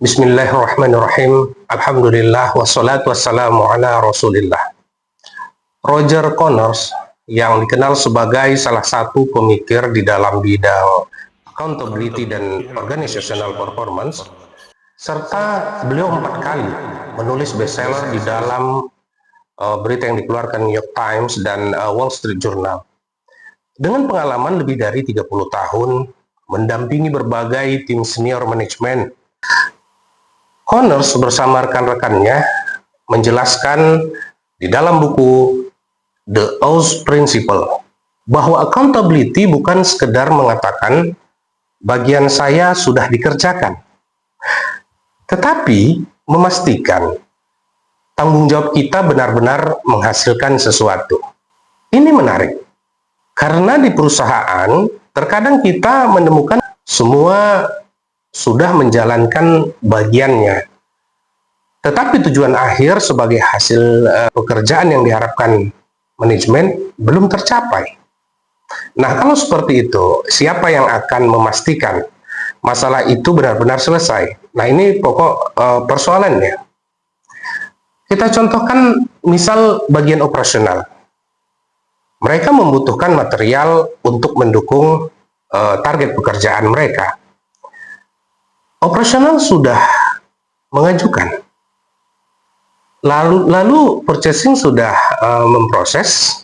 Bismillahirrahmanirrahim. Alhamdulillah wassalatu wassalamu ala Rasulillah. Roger Connors yang dikenal sebagai salah satu pemikir di dalam bidang accountability dan organizational performance, serta beliau 4 kali menulis bestseller di dalam berita yang dikeluarkan New York Times dan Wall Street Journal. Dengan pengalaman lebih dari 30 tahun mendampingi berbagai tim senior manajemen, Connors bersama rekan-rekannya menjelaskan di dalam buku The Oz Principle bahwa accountability bukan sekedar mengatakan bagian saya sudah dikerjakan, tetapi memastikan tanggung jawab kita benar-benar menghasilkan sesuatu. Ini menarik, karena di perusahaan terkadang kita menemukan semua sudah menjalankan bagiannya, tetapi tujuan akhir sebagai hasil pekerjaan yang diharapkan manajemen belum tercapai. Nah, kalau seperti itu, siapa yang akan memastikan masalah itu benar-benar selesai? Nah, ini pokok persoalannya. Kita contohkan misal bagian operasional. Mereka membutuhkan material untuk mendukung target pekerjaan mereka. Operasional sudah mengajukan, lalu purchasing sudah memproses,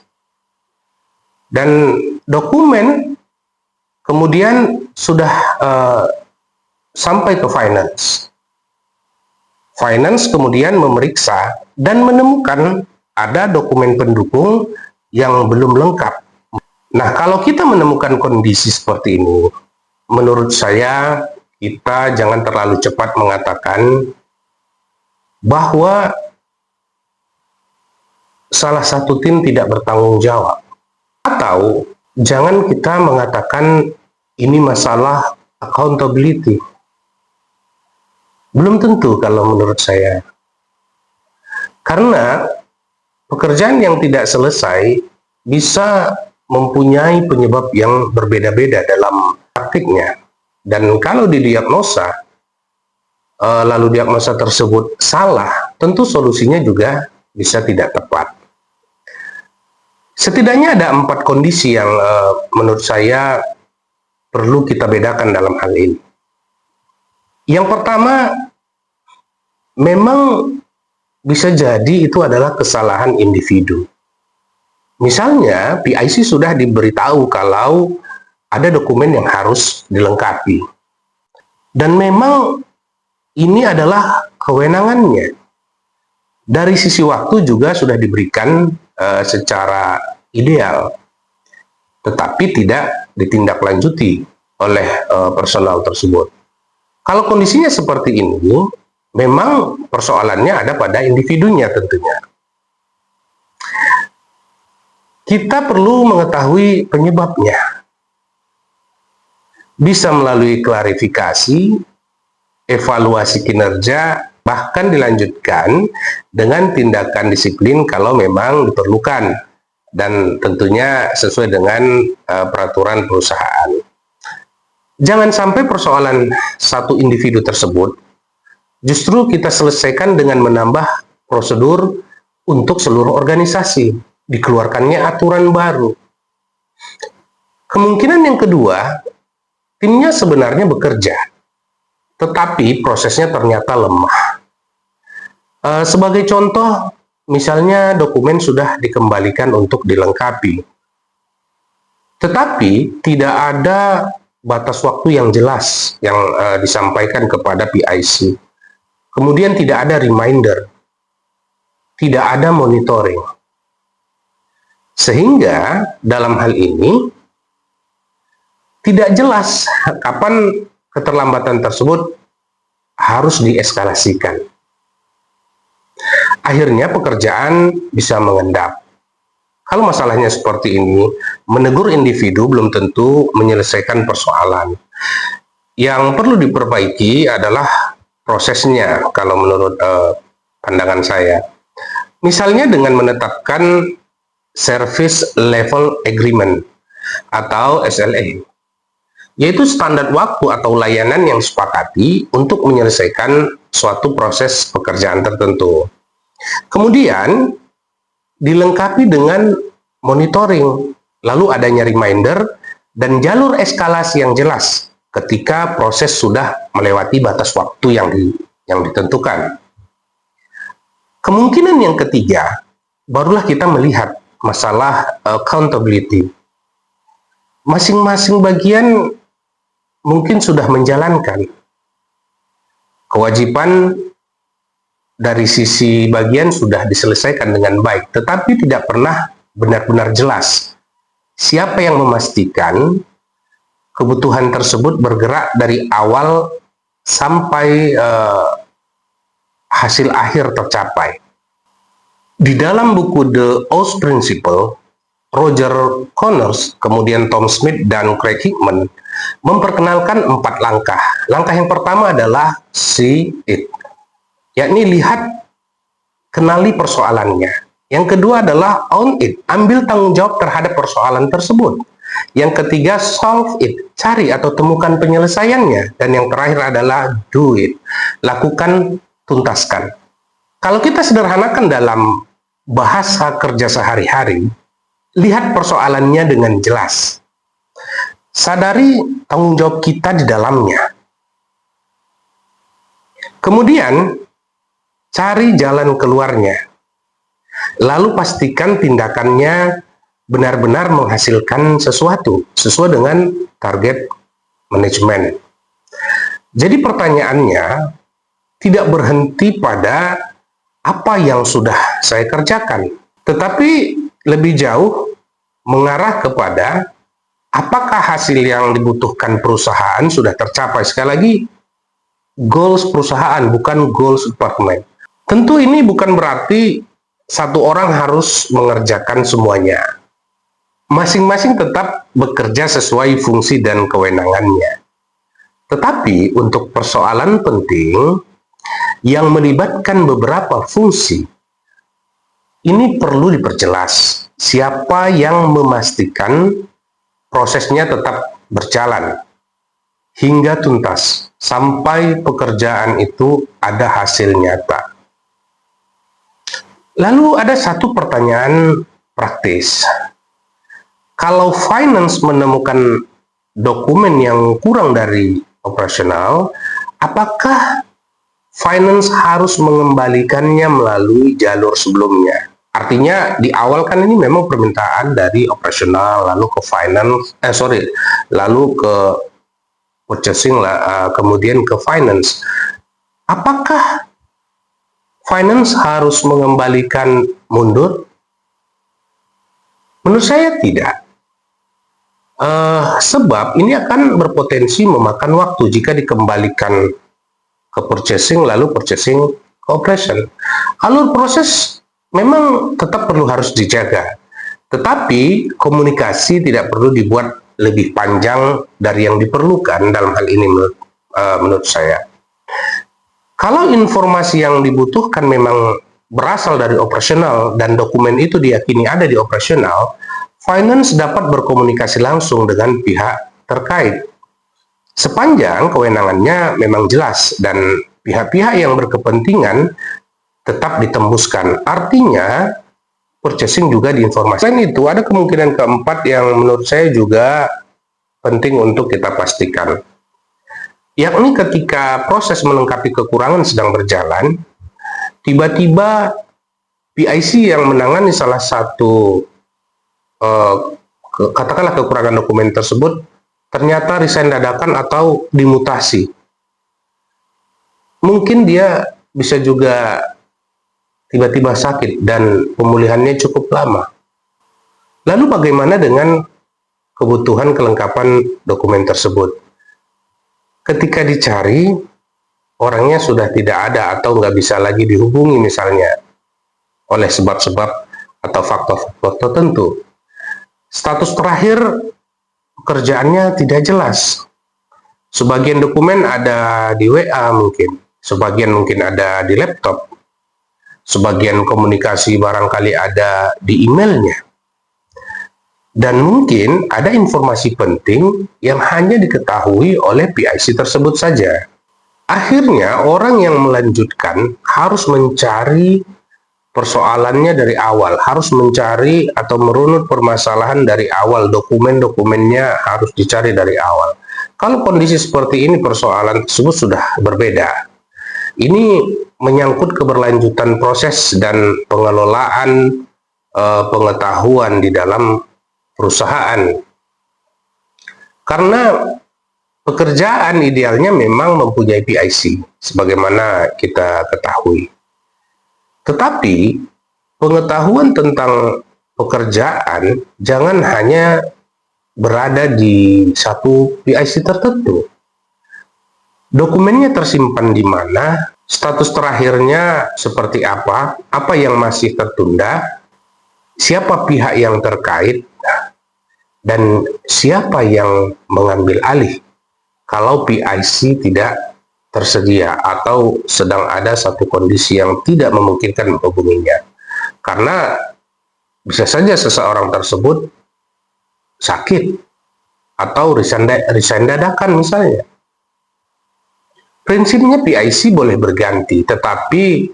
dan dokumen kemudian sudah sampai ke finance. Finance kemudian memeriksa dan menemukan ada dokumen pendukung yang belum lengkap. Nah, kalau kita menemukan kondisi seperti ini, menurut saya kita jangan terlalu cepat mengatakan bahwa salah satu tim tidak bertanggung jawab, atau jangan kita mengatakan ini masalah accountability. Belum tentu kalau menurut saya, karena pekerjaan yang tidak selesai bisa mempunyai penyebab yang berbeda-beda dalam praktiknya. Dan kalau didiagnosa, lalu diagnosa tersebut salah, tentu solusinya juga bisa tidak tepat. Setidaknya ada 4 kondisi yang menurut saya perlu kita bedakan dalam hal ini. Yang pertama, memang bisa jadi itu adalah kesalahan individu. Misalnya, PIC sudah diberitahu kalau ada dokumen yang harus dilengkapi, dan memang ini adalah kewenangannya. Dari sisi waktu juga sudah diberikan secara ideal, tetapi tidak ditindaklanjuti oleh personal tersebut. Kalau kondisinya seperti ini, memang persoalannya ada pada individunya tentunya. Kita perlu mengetahui penyebabnya. Bisa melalui klarifikasi, evaluasi kinerja, bahkan dilanjutkan dengan tindakan disiplin kalau memang diperlukan, dan tentunya sesuai dengan peraturan perusahaan. Jangan sampai persoalan satu individu tersebut justru kita selesaikan dengan menambah prosedur untuk seluruh organisasi, dikeluarkannya aturan baru. Kemungkinan yang kedua, timnya sebenarnya bekerja, tetapi prosesnya ternyata lemah. Sebagai contoh, misalnya dokumen sudah dikembalikan untuk dilengkapi, tetapi tidak ada batas waktu yang jelas yang disampaikan kepada PIC. Kemudian tidak ada reminder, tidak ada monitoring. Sehingga dalam hal ini tidak jelas kapan keterlambatan tersebut harus dieskalasikan. Akhirnya pekerjaan bisa mengendap. Kalau masalahnya seperti ini, menegur individu belum tentu menyelesaikan persoalan. Yang perlu diperbaiki adalah prosesnya, kalau menurut pandangan saya. Misalnya dengan menetapkan Service Level Agreement atau SLA. yaitu standar waktu atau layanan yang sepakati untuk menyelesaikan suatu proses pekerjaan tertentu. Kemudian dilengkapi dengan monitoring, lalu adanya reminder dan jalur eskalasi yang jelas ketika proses sudah melewati batas waktu yang ditentukan. Kemungkinan yang ketiga, barulah kita melihat masalah accountability. Masing-masing bagian mungkin sudah menjalankan kewajiban dari sisi bagian sudah diselesaikan dengan baik, tetapi tidak pernah benar-benar jelas siapa yang memastikan kebutuhan tersebut bergerak dari awal sampai hasil akhir tercapai. Di dalam buku The Oz Principle, Roger Connors, kemudian Tom Smith, dan Craig Hickman memperkenalkan 4 langkah. Langkah yang pertama adalah see it, yakni lihat, kenali persoalannya. Yang kedua adalah own it, ambil tanggung jawab terhadap persoalan tersebut. Yang ketiga, solve it, cari atau temukan penyelesaiannya. Dan yang terakhir adalah do it, lakukan, tuntaskan. Kalau kita sederhanakan dalam bahasa kerja sehari-hari, lihat persoalannya dengan jelas. Sadari tanggung jawab kita di dalamnya. Kemudian, cari jalan keluarnya. Lalu pastikan tindakannya benar-benar menghasilkan sesuatu sesuai dengan target manajemen. Jadi pertanyaannya tidak berhenti pada apa yang sudah saya kerjakan, tetapi lebih jauh mengarah kepada apakah hasil yang dibutuhkan perusahaan sudah tercapai. Sekali lagi, goals perusahaan, bukan goals departemen. Tentu ini bukan berarti satu orang harus mengerjakan semuanya. Masing-masing tetap bekerja sesuai fungsi dan kewenangannya. Tetapi untuk persoalan penting yang melibatkan beberapa fungsi, ini perlu diperjelas siapa yang memastikan prosesnya tetap berjalan hingga tuntas sampai pekerjaan itu ada hasil nyata. Lalu ada satu pertanyaan praktis. Kalau finance menemukan dokumen yang kurang dari operasional, apakah finance harus mengembalikannya melalui jalur sebelumnya? Artinya di awal kan ini memang permintaan dari operasional, lalu ke finance, lalu ke purchasing, kemudian ke finance. Apakah finance harus mengembalikan mundur? Menurut saya tidak. Sebab ini akan berpotensi memakan waktu jika dikembalikan ke purchasing, lalu purchasing ke operation. Alur proses memang tetap harus dijaga, tetapi komunikasi tidak perlu dibuat lebih panjang dari yang diperlukan dalam hal ini menurut saya. Kalau informasi yang dibutuhkan memang berasal dari operasional dan dokumen itu diyakini ada di operasional, finance dapat berkomunikasi langsung dengan pihak terkait. Sepanjang kewenangannya memang jelas dan pihak-pihak yang berkepentingan tetap ditembuskan. Artinya, purchasing juga diinformasikan. Selain itu, ada kemungkinan keempat yang menurut saya juga penting untuk kita pastikan. Yakni ketika proses melengkapi kekurangan sedang berjalan, tiba-tiba PIC yang menangani salah satu katakanlah kekurangan dokumen tersebut ternyata resign dadakan atau dimutasi. Mungkin dia bisa juga tiba-tiba sakit dan pemulihannya cukup lama. Lalu bagaimana dengan kebutuhan kelengkapan dokumen tersebut? Ketika dicari, orangnya sudah tidak ada atau nggak bisa lagi dihubungi misalnya oleh sebab-sebab atau faktor-faktor tertentu. Status terakhir pekerjaannya tidak jelas. Sebagian dokumen ada di WA mungkin, sebagian mungkin ada di laptop, sebagian komunikasi barangkali ada di emailnya. Dan mungkin ada informasi penting yang hanya diketahui oleh PIC tersebut saja. Akhirnya orang yang melanjutkan harus mencari persoalannya dari awal, harus mencari atau merunut permasalahan dari awal, dokumen-dokumennya harus dicari dari awal. Kalau kondisi seperti ini, persoalan tersebut sudah berbeda. Ini menyangkut keberlanjutan proses dan pengelolaan pengetahuan di dalam perusahaan. Karena pekerjaan idealnya memang mempunyai PIC, sebagaimana kita ketahui. Tetapi pengetahuan tentang pekerjaan jangan hanya berada di satu PIC tertentu. Dokumennya tersimpan di mana, status terakhirnya seperti apa yang masih tertunda, siapa pihak yang terkait, dan siapa yang mengambil alih kalau PIC tidak tersedia atau sedang ada satu kondisi yang tidak memungkinkan menghubunginya. Karena bisa saja seseorang tersebut sakit atau resign dadakan misalnya. Prinsipnya PIC boleh berganti, tetapi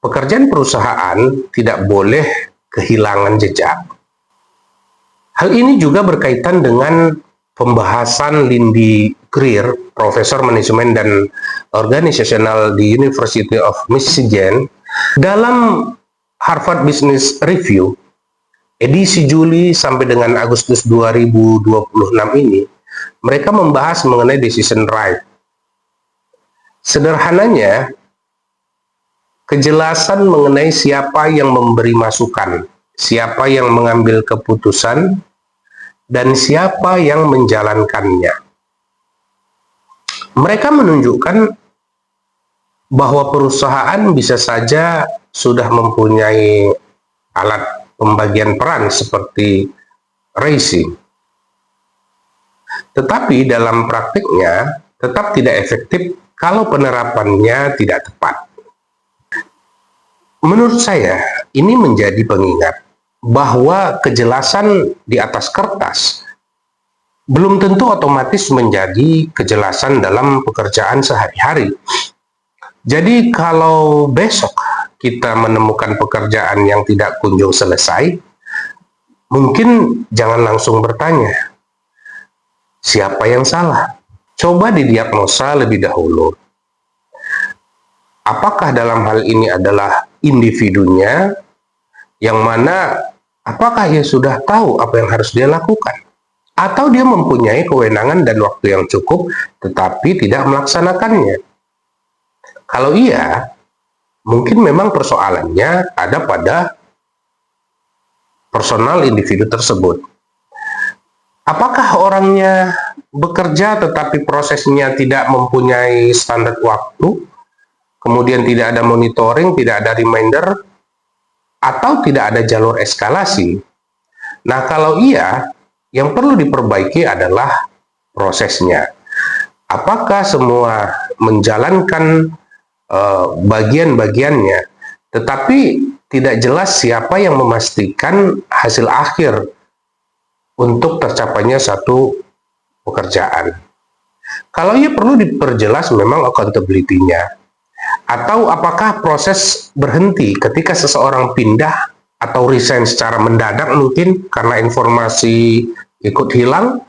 pekerjaan perusahaan tidak boleh kehilangan jejak. Hal ini juga berkaitan dengan pembahasan Lindy Greer, Profesor Manajemen dan Organisasional di University of Michigan, dalam Harvard Business Review, edisi Juli sampai dengan Agustus 2026 ini, mereka membahas mengenai decision right. Sederhananya, kejelasan mengenai siapa yang memberi masukan, siapa yang mengambil keputusan, dan siapa yang menjalankannya. Mereka menunjukkan bahwa perusahaan bisa saja sudah mempunyai alat pembagian peran seperti racing. Tetapi dalam praktiknya tetap tidak efektif kalau penerapannya tidak tepat. Menurut saya, ini menjadi pengingat bahwa kejelasan di atas kertas belum tentu otomatis menjadi kejelasan dalam pekerjaan sehari-hari. Jadi kalau besok kita menemukan pekerjaan yang tidak kunjung selesai, mungkin jangan langsung bertanya, siapa yang salah? Coba didiagnosa lebih dahulu. Apakah dalam hal ini adalah individunya, yang mana apakah ia sudah tahu apa yang harus dia lakukan? Atau dia mempunyai kewenangan dan waktu yang cukup, tetapi tidak melaksanakannya? Kalau iya, mungkin memang persoalannya ada pada personal individu tersebut. Apakah orangnya bekerja tetapi prosesnya tidak mempunyai standar waktu, kemudian tidak ada monitoring, tidak ada reminder, atau tidak ada jalur eskalasi? Nah, kalau iya, yang perlu diperbaiki adalah prosesnya. Apakah semua menjalankan bagian-bagiannya, tetapi tidak jelas siapa yang memastikan hasil akhir untuk tercapainya satu pekerjaan. Kalau ia perlu diperjelas memang accountability-nya. Atau apakah proses berhenti ketika seseorang pindah atau resign secara mendadak mungkin karena informasi ikut hilang?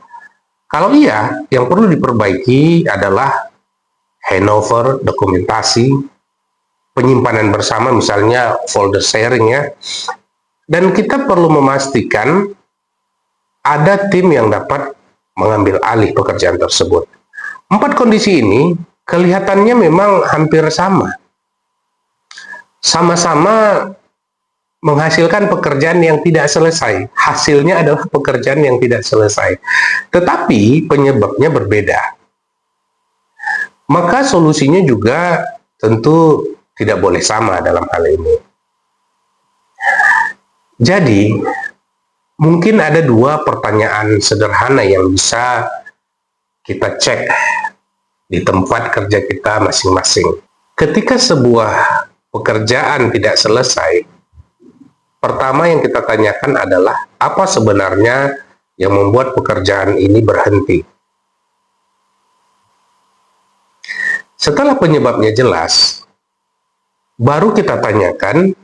Kalau iya, yang perlu diperbaiki adalah handover dokumentasi, penyimpanan bersama misalnya folder sharing ya. Dan kita perlu memastikan ada tim yang dapat mengambil alih pekerjaan tersebut. 4 kondisi ini kelihatannya memang hampir sama. Sama-sama menghasilkan pekerjaan yang tidak selesai. Hasilnya adalah pekerjaan yang tidak selesai. Tetapi penyebabnya berbeda. Maka solusinya juga tentu tidak boleh sama dalam hal ini. Jadi, mungkin ada 2 pertanyaan sederhana yang bisa kita cek di tempat kerja kita masing-masing. Ketika sebuah pekerjaan tidak selesai, pertama yang kita tanyakan adalah apa sebenarnya yang membuat pekerjaan ini berhenti. Setelah penyebabnya jelas, baru kita tanyakan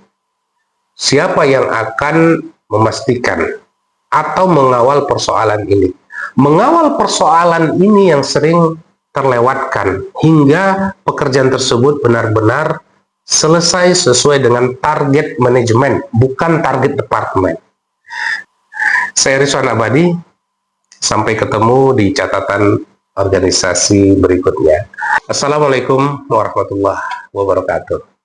siapa yang akan memastikan atau mengawal persoalan ini. Mengawal persoalan ini yang sering terlewatkan hingga pekerjaan tersebut benar-benar selesai sesuai dengan target manajemen, bukan target departemen. Saya Rizwan Abadi, sampai ketemu di catatan organisasi berikutnya. Assalamualaikum warahmatullahi wabarakatuh.